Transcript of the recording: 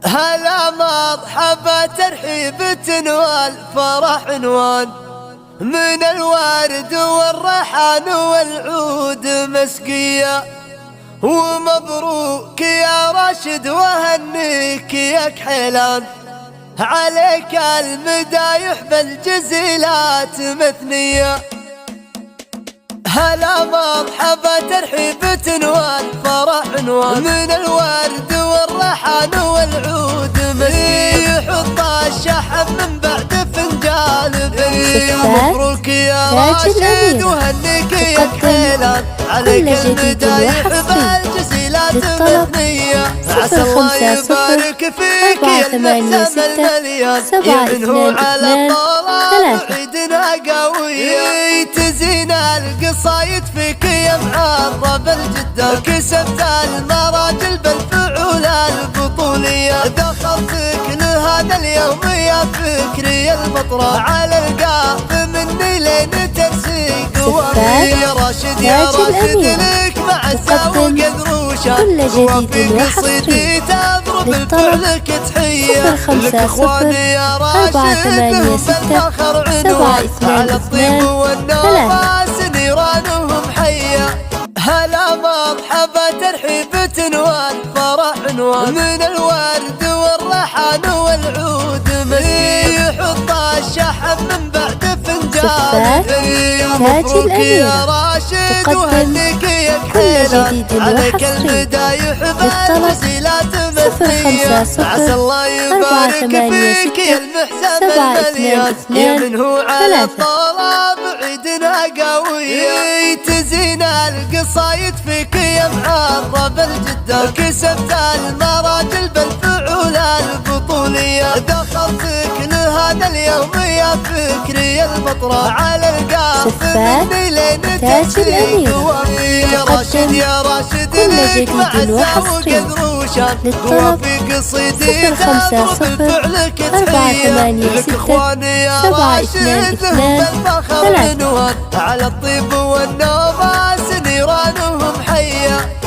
هلا مرحبا ترحيبة والفرح عنوان، من الورد والريحان والعود مسقية، ومبروك يا راشد وهنيك يا كحيلان، عليك المدايح بالجزيلات مثنية. هلا مرحبا ترحيبة والفرح عنوان، من الورد والريحان والعود مسقية، يحط الشحم من بعد فنجان بني، مبروك يا راشد وهنيك يا كحيلان، عليك المدايح بالجزيلات مثنية، عسى الله يبارك فيك يا المحسن المليان، يمنه على الطلب عيدنا قوية، تزين القصايد فيك يا معرب الجدة، كسبت المراجل بالفعول البطولية، دخلتك لهذا اليوم يا فكري البطرة، على القاف مني لين ترسيق وفي يا راشد يا راشد لك مع الساوق قدروشة، وفي قصيدي تضرب الفعلك تحية، لك اخواني يا راشد لهم بالفخر عنوان، على الطيب والنواس نيرانهم حية. هلا مرحبا ترحيبة والفرح عنوان، من الورد والريحان والعود مسقية، يحط الشحم من بعد فنجان بني، مبروك يا راشد وهنيك يا كحيلان، عليك المدايح بالجزيلات مثنية، عسى الله يبارك فيك يا المحسن المليان، يمنه على الطلب عيدنا قوية، تزين القصايد فيك يا معرب الجدة، كسبت المراجل بالفعول البطولية، دخلتك لهذا اليوم يا فكري البطرة، على القاف مني لين ترسيق وفي يا راشد يا راشد لك مع الساوق قدروشان، وفي قصيدي تضرب بالفعلك تحية، لك اخواني يا راشد لهم بالفخر عنوان، على الطيب والنواس نيرانهم حية.